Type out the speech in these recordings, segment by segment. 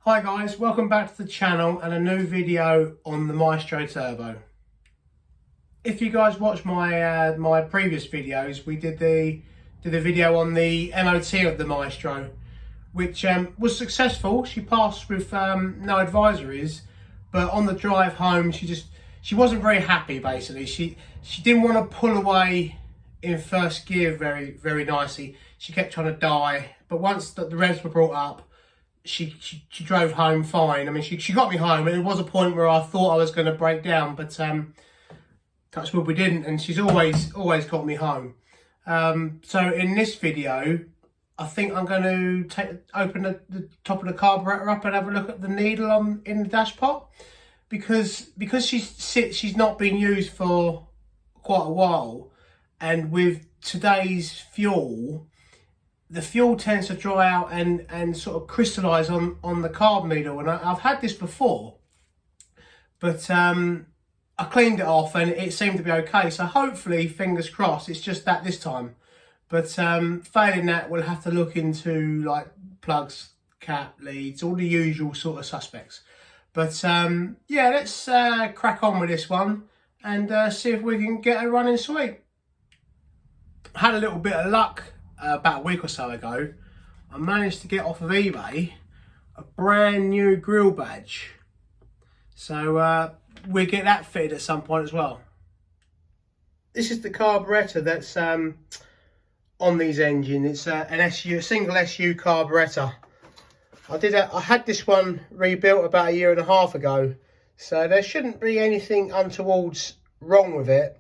Hi guys, welcome back to the channel and a new video on the Maestro Turbo. If you guys watched my my previous videos, we did the video on the MOT of the Maestro, which was successful. She passed with no advisories, but on the drive home she wasn't very happy. Basically, she didn't want to pull away in first gear very nicely. She kept trying to die, but once the revs were brought up, she drove home fine. I mean, she got me home, and there was a point where I thought I was going to break down, but touch wood, we didn't, and she's always got me home. So in this video, I think I'm going to open the top of the carburetor up and have a look at the needle in the dash pot, because she's not been used for quite a while, and with today's fuel, the fuel tends to dry out and sort of crystallise on the carb needle. And I've had this before, but I cleaned it off and it seemed to be okay. So hopefully, fingers crossed, it's just that this time. But failing that, we'll have to look into like plugs, cap, leads, all the usual sort of suspects. But yeah, let's crack on with this one and see if we can get her running sweet. Had a little bit of luck. About a week or so ago, I managed to get off of eBay a brand new grill badge. So we'll get that fitted at some point as well. This is the carburetor that's on these engines. It's a single SU carburetor. I had this one rebuilt about 1.5 years ago, so there shouldn't be anything untowards wrong with it.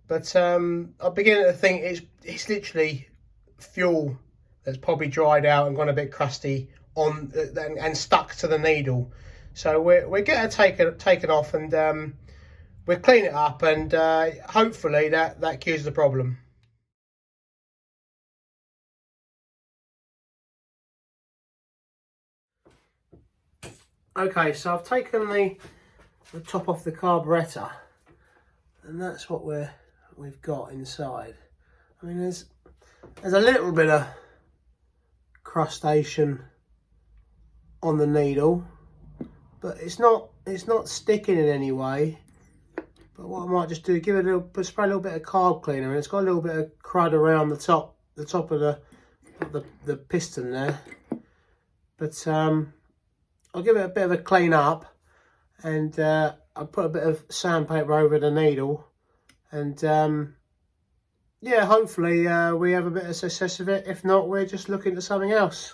But I'm beginning to think it's literally fuel that's probably dried out and gone a bit crusty and stuck to the needle. So we're getting it taken off, and we'll clean it up, and hopefully that cures the problem. Okay, so I've taken the top off the carburetor, and that's what we've got inside. I mean, there's a little bit of crustation on the needle, but it's not sticking in any way. But what I might just do, spray a little bit of carb cleaner, and it's got a little bit of crud around the top of the piston there. But I'll give it a bit of a clean up, and I'll put a bit of sandpaper over the needle, and yeah, hopefully we have a bit of success with it. If not, we're just looking to something else.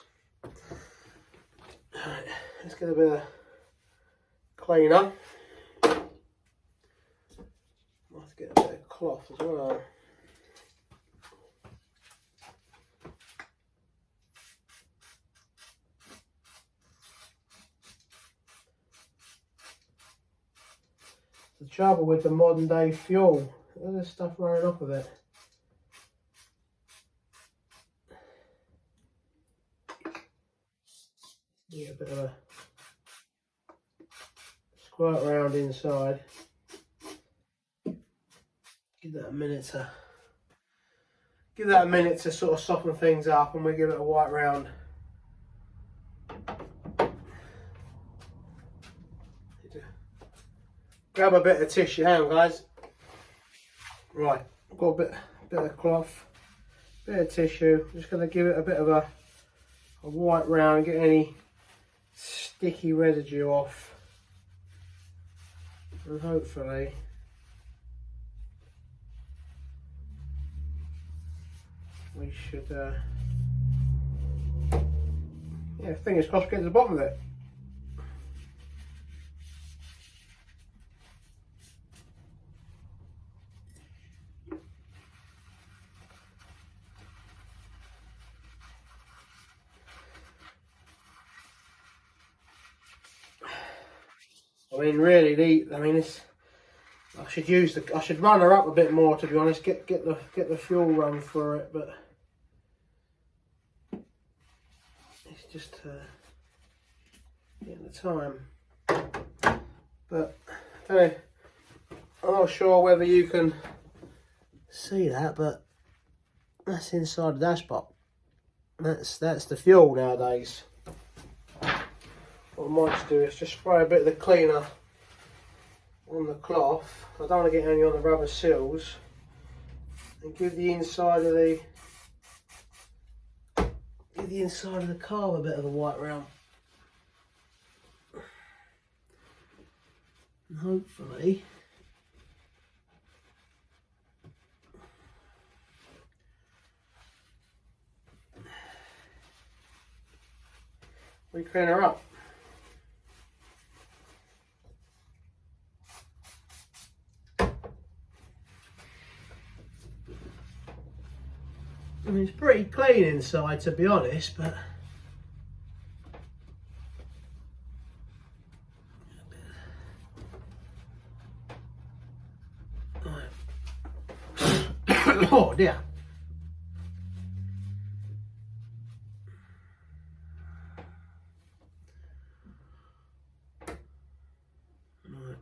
Right, let's get a bit of cleaner. Might have to get a bit of cloth as well. The trouble with the modern day fuel, look at this stuff running off of it. Get a bit of a squirt around inside. Give that a minute to sort of soften things up, and we give it a wipe round. Grab a bit of tissue, hang on guys. Right, I've got a bit of cloth, bit of tissue. I'm just going to give it a bit of a wipe round and get any sticky residue off, and hopefully we should yeah, fingers crossed, get to the bottom of it. I mean, really, I should run her up a bit more, to be honest. Get the fuel run for it, but it's just getting the time. But I don't know, I'm not sure whether you can see that, but that's inside the dashboard. That's the fuel nowadays. what I might just do is just spray a bit of the cleaner on the cloth. I don't want to get any on the rubber seals, and give the inside of the car a bit of a wipe round. And hopefully we clean her up. I mean, it's pretty clean inside, to be honest, but oh dear. Right.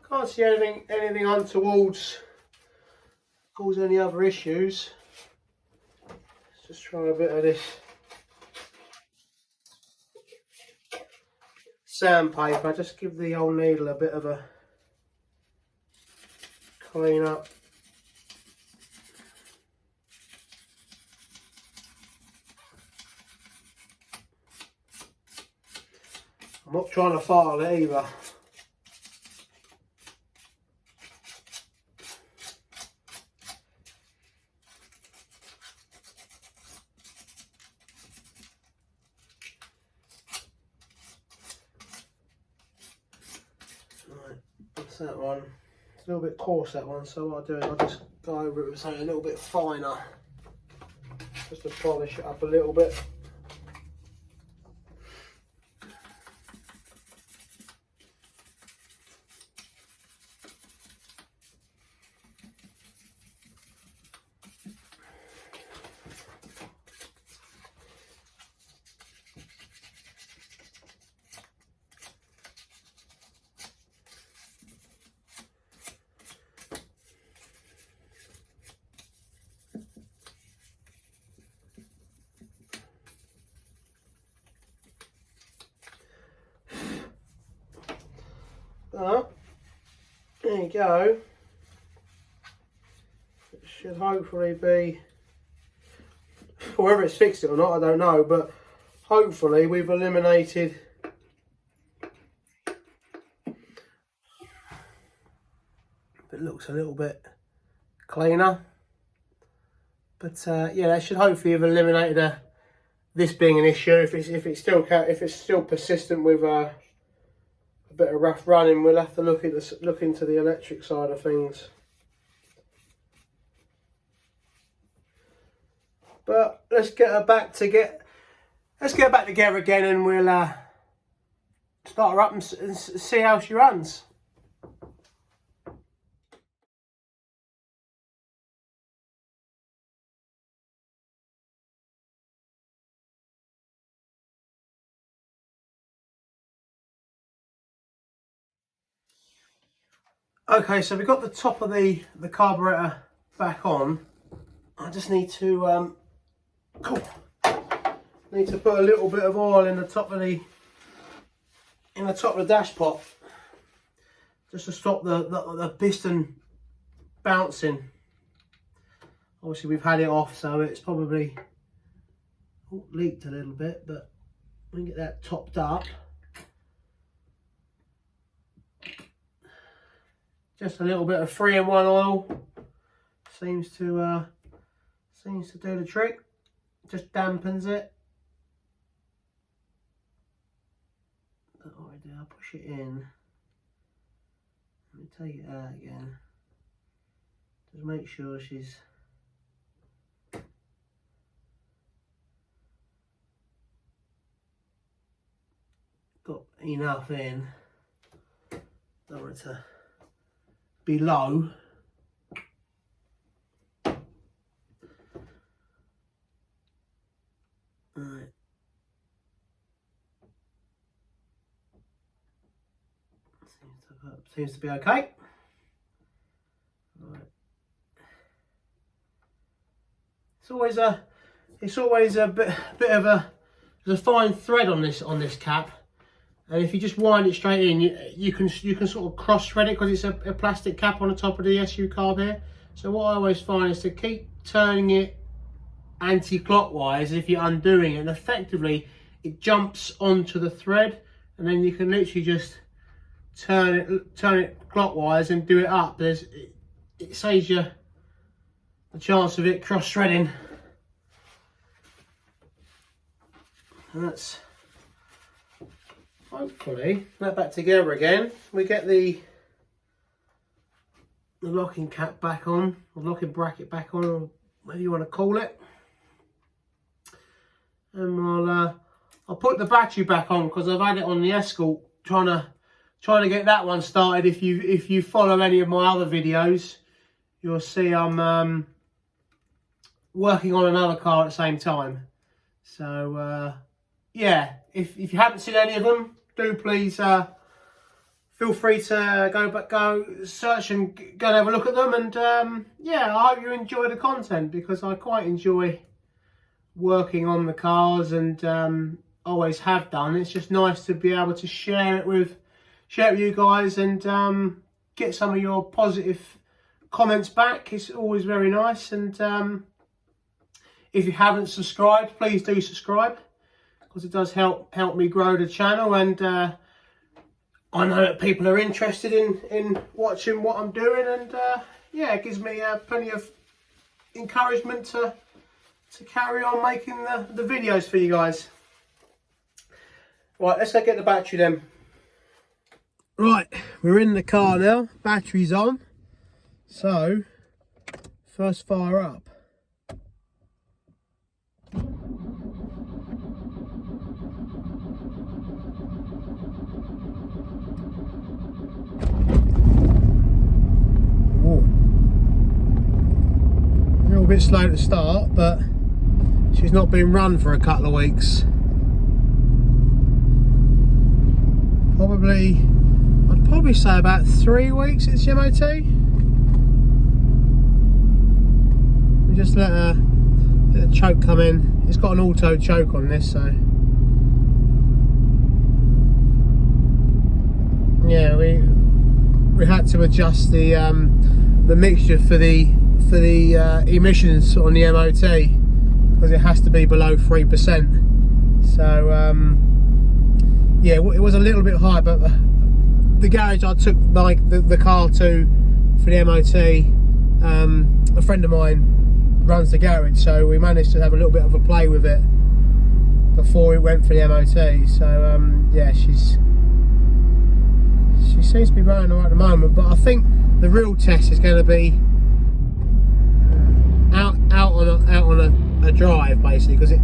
Can't see anything untoward cause any other issues. Let's just try a bit of this sandpaper. Just give the old needle a bit of a clean up. I'm not trying to file it either. Right, that's that one. It's a little bit coarse, that one, so what I'll do is I'll just go over it with something a little bit finer, just to polish it up a little bit. But there you go. It should hopefully be, whether it's fixed it or not, I don't know, but hopefully we've eliminated it. Looks a little bit cleaner, but yeah, that should hopefully have eliminated this being an issue. If it's still persistent with a bit of rough running, we'll have to look into the electric side of things. But let's get her back together again, and we'll start her up and see how she runs. Okay, so we've got the top of the carburetor back on. I just need to put a little bit of oil in the top of the dash pot, just to stop the piston bouncing. Obviously we've had it off, so it's probably leaked a little bit, but we can get that topped up. Just a little bit of 3-in-1 oil seems to do the trick. Just dampens it. That's what I do. I'll push it in. Let me take it out again. Just make sure she's got enough in. Don't want it to be low. Right. Seems to be okay. Right. It's always a bit of a, there's a fine thread on this cap, and if you just wind it straight in, you can sort of cross thread it, because it's a plastic cap on the top of the SU carb here. So what I always find is to keep turning it anti-clockwise if you're undoing it, and effectively it jumps onto the thread, and then you can literally just turn it clockwise and do it up. It saves you the chance of it cross threading. And that's hopefully that back together again. We get the locking cap back on, or locking bracket back on, or whatever you want to call it. And I'll put the battery back on, because I've had it on the Escort trying to get that one started. If you follow any of my other videos, you'll see I'm working on another car at the same time. So yeah, if you haven't seen any of them, do please feel free to go search and go and have a look at them. And yeah, I hope you enjoy the content, because I quite enjoy working on the cars, and always have done. It's just nice to be able to share it with you guys, and get some of your positive comments back. It's always very nice. And if you haven't subscribed, please do subscribe, because it does help me grow the channel. And I know that people are interested in watching what I'm doing, and yeah, it gives me plenty of encouragement to carry on making the videos for you guys. Right, let's go get the battery then. Right, we're in the car now, battery's on. So, first fire up. A little bit slow to start, but she's not been run for a couple of weeks. I'd probably say about 3 weeks it's MOT. We just let the choke come in. It's got an auto choke on this, so yeah, we had to adjust the mixture for the emissions on the MOT, because it has to be below 3%. So yeah, it was a little bit high, but the garage I took the car to for the MOT, a friend of mine runs the garage, so we managed to have a little bit of a play with it before it went for the MOT. So yeah, she seems to be running all right at the moment, but I think the real test is going to be out on a drive, basically, because I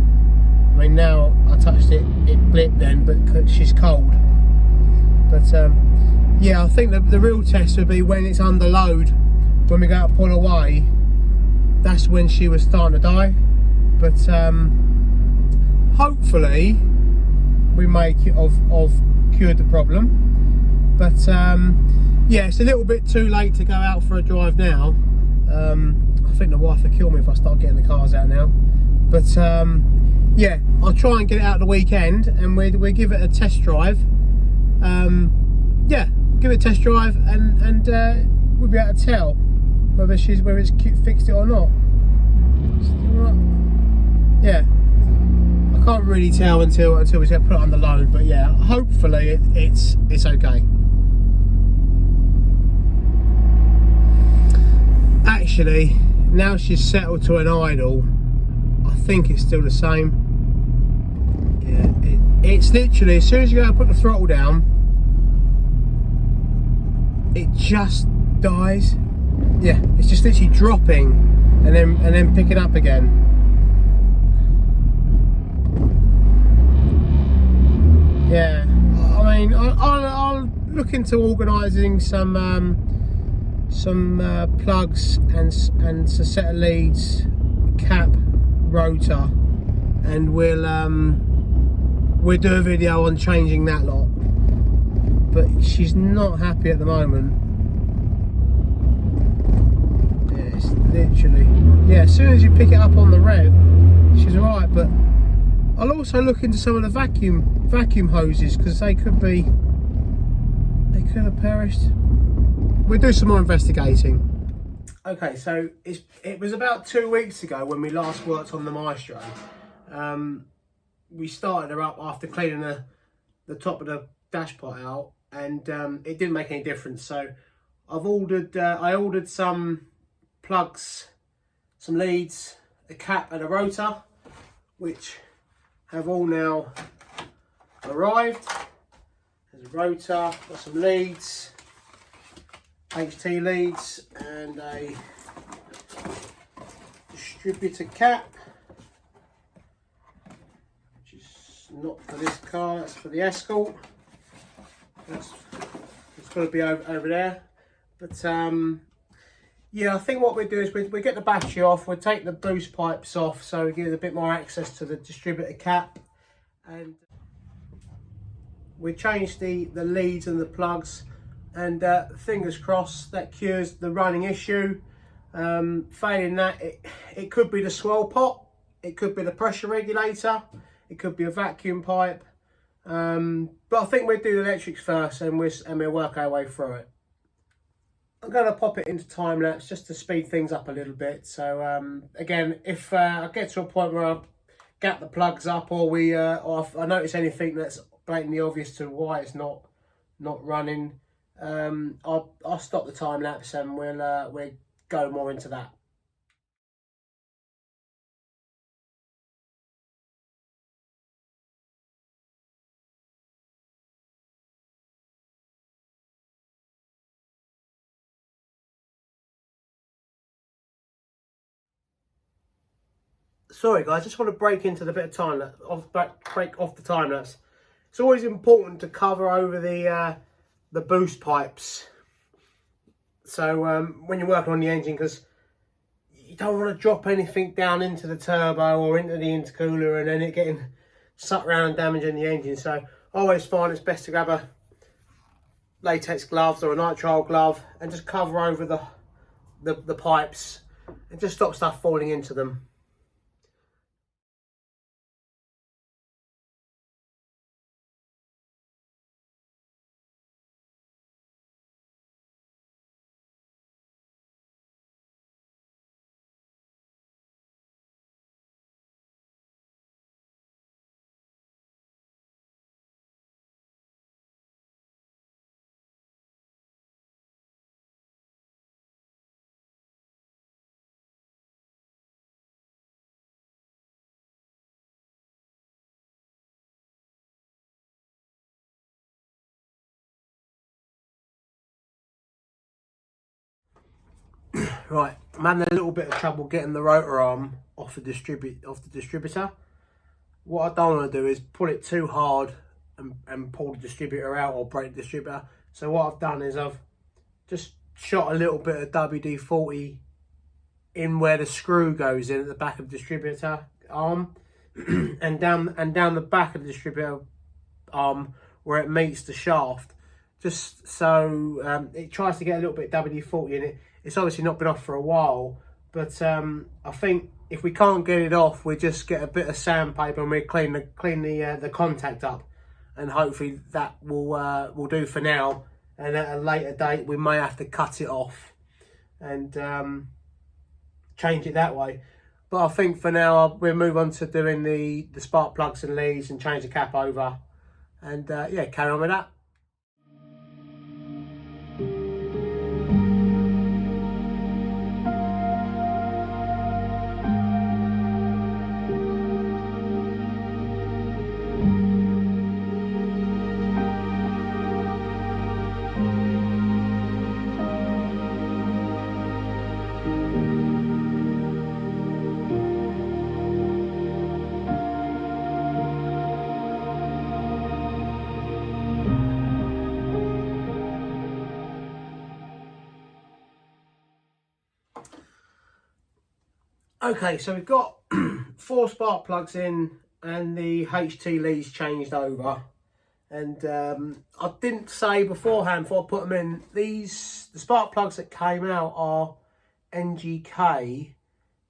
mean, now I touched it blipped then, but she's cold. But yeah, I think the real test would be when it's under load, when we go to pull away. That's when she was starting to die. But hopefully we make it of cured the problem. But yeah, it's a little bit too late to go out for a drive now. I think the wife will kill me if I start getting the cars out now. But yeah, I'll try and get it out the weekend, and we give it a test drive. Yeah, give it a test drive, and we'll be able to tell whether it's fixed it or not. Yeah, I can't really tell until we put it under load, but yeah, hopefully it's okay. Actually, now she's settled to an idle, I think it's still the same. Yeah, it's literally, as soon as you go to put the throttle down, it just dies. Yeah, it's just literally dropping and then picking up again. Yeah, I mean, I'll look into organising some plugs and a set of leads, cap, rotor, and we'll do a video on changing that lot. but she's not happy at the moment. Yeah, it's literally, yeah, as soon as you pick it up on the rev, she's alright, but I'll also look into some of the vacuum hoses, because they could have perished. We'll do some more investigating. Okay, so it was about 2 weeks ago when we last worked on the Maestro. We started her up after cleaning the top of the dash pot out, and it didn't make any difference. So I ordered some plugs, some leads, a cap and a rotor, which have all now arrived. There's a rotor, got some leads, HT leads, and a distributor cap, which is not for this car, that's for the Escort. It's got to be over there. But yeah, I think what we do is we get the battery off, we take the boost pipes off, so we give it a bit more access to the distributor cap, and we change the leads and the plugs, and fingers crossed that cures the running issue. Failing that, it could be the swell pot, it could be the pressure regulator, it could be a vacuum pipe, but I think we'll do the electrics first, and we'll work our way through it. I'm going to pop it into time lapse just to speed things up a little bit. So again, if I get to a point where I gap the plugs up, or or if I notice anything that's blatantly obvious to why it's not running, I'll stop the time lapse, and we'll go more into that. Sorry guys, just want to break into the bit of time lapse, break off the time lapse. It's always important to cover over the boost pipes. So when you're working on the engine, because you don't want to drop anything down into the turbo or into the intercooler and then it getting sucked around and damaging the engine. So I always find it's best to grab a latex gloves or a nitrile glove and just cover over the pipes and just stop stuff falling into them. Right, I'm having a little bit of trouble getting the rotor arm off the distributor. What I don't want to do is pull it too hard and pull the distributor out or break the distributor. So what I've done is I've just shot a little bit of WD-40 in where the screw goes in at the back of the distributor arm, and down the back of the distributor arm where it meets the shaft, just so it tries to get a little bit of WD-40 in it. It's obviously not been off for a while, but I think if we can't get it off, we just get a bit of sandpaper and we clean the contact up, and hopefully that will do for now. And at a later date, we may have to cut it off and change it that way. But I think for now, we'll move on to doing the spark plugs and leads and change the cap over, and yeah, carry on with that. Okay, so we've got 4 spark plugs in and the HT leads changed over, And I didn't say beforehand before I put them in, the spark plugs that came out are NGK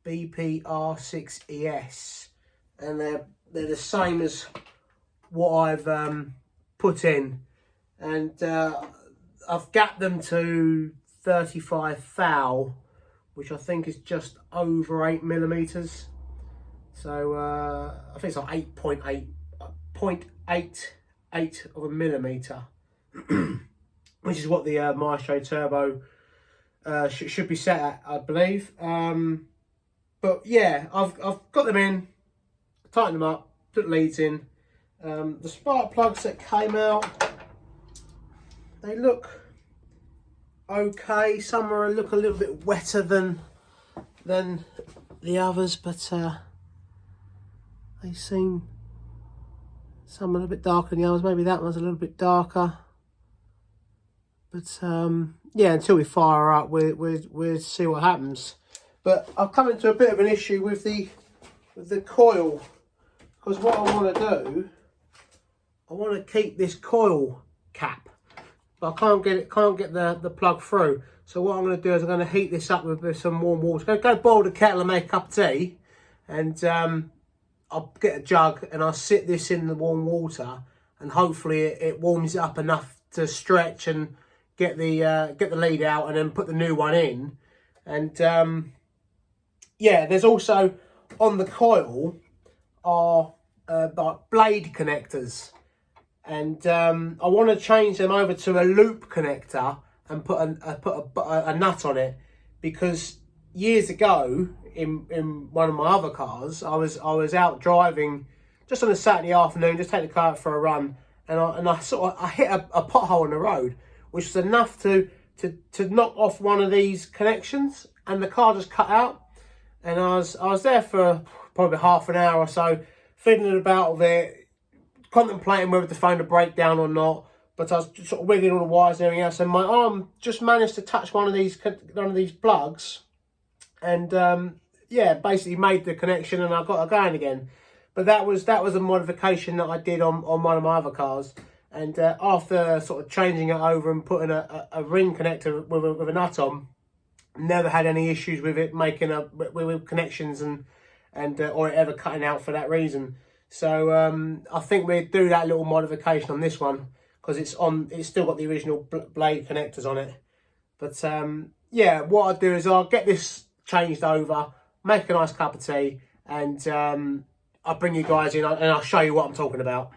BPR6ES, and they're the same as what I've put in, and I've gapped them to 35 thou, which I think is just over 8mm. So I think it's like 0.88 of a millimetre, which is what the Maestro Turbo should be set at, I believe. But yeah, I've got them in, tightened them up, put the leads in. The spark plugs that came out, they look okay. Some look a little bit wetter than the others, but they seem, some a little bit darker than the others. Maybe that one's a little bit darker. But yeah, until we fire up, we'll see what happens. But I've come into a bit of an issue with the coil, because what I want to do, I want to keep this coil cap, but I can't get the plug through. So what I'm going to do is I'm going to heat this up with some warm water. I'm going to go boil the kettle and make a cup of tea, and I'll get a jug and I'll sit this in the warm water, and hopefully it warms it up enough to stretch and get the lead out, and then put the new one in. And yeah, there's also on the coil are like blade connectors, and I want to change them over to a loop connector and put a nut on it, because years ago in one of my other cars, I was out driving just on a Saturday afternoon, just take the car out for a run, and I hit a pothole in the road, which was enough to knock off one of these connections, and the car just cut out. And I was there for probably half an hour or so, fiddling about with it, contemplating whether to phone the breakdown or not. But I was just sort of wiggling all the wires and everything else, and my arm just managed to touch one of these plugs, and yeah, basically made the connection, and I got it going again. But that was a modification that I did on one of my other cars. And after sort of changing it over and putting a ring connector with a nut on, never had any issues with it making with connections and or it ever cutting out for that reason. So I think we'll do that little modification on this one, because it's still got the original blade connectors on it. But yeah, what I'll do is I'll get this changed over, make a nice cup of tea, and I'll bring you guys in and I'll show you what I'm talking about.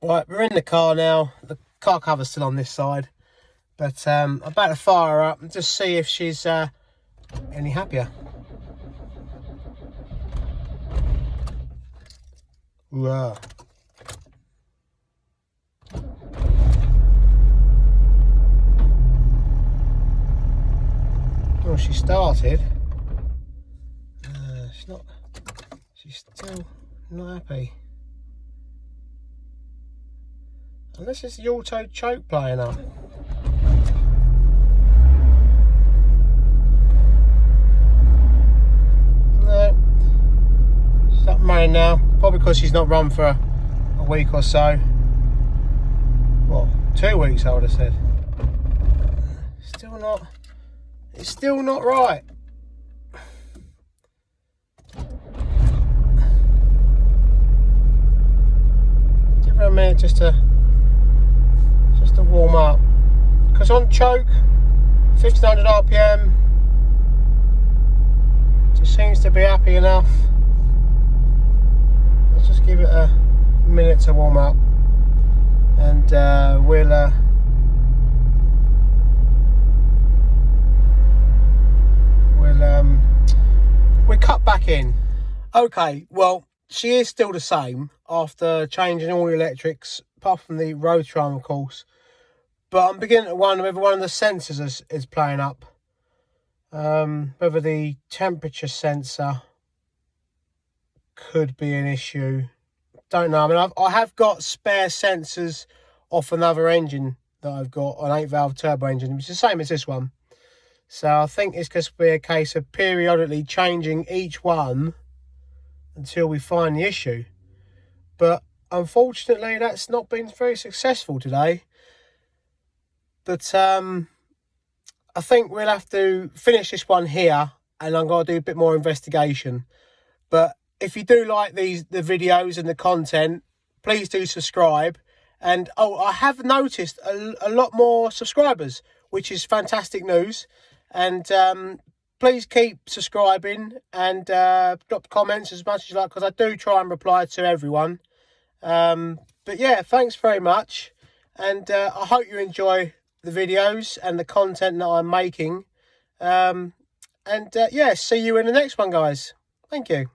Right, we're in the car now. The car cover's still on this side, but I'm about to fire her up and just see if she's any happier. Whoa. Well, she started. She's still not happy. Unless it's the auto choke playing up. No. She's up running now. Probably because she's not run for a week or so. Well, 2 weeks I would have said. Still not. It's still not right. Give her a minute just to warm up. Because on choke, 1500 RPM, just seems to be happy enough. Let's just give it a minute to warm up, and we'll cut back in. Okay, well, she is still the same after changing all the electrics, apart from the rotor arm, of course. But I'm beginning to wonder whether one of the sensors is playing up. Whether the temperature sensor could be an issue. Don't know. I mean, I have got spare sensors off another engine that I've got, an 8-valve turbo engine, which is the same as this one. So I think it's going to be a case of periodically changing each one until we find the issue. But unfortunately, that's not been very successful today. But I think we'll have to finish this one here, and I'm going to do a bit more investigation. But if you do like the videos and the content, please do subscribe. And I have noticed a lot more subscribers, which is fantastic news. And please keep subscribing and drop comments as much as you like, because I do try and reply to everyone. But yeah, thanks very much. And I hope you enjoy the videos and the content that I'm making. Yeah, see you in the next one, guys. Thank you.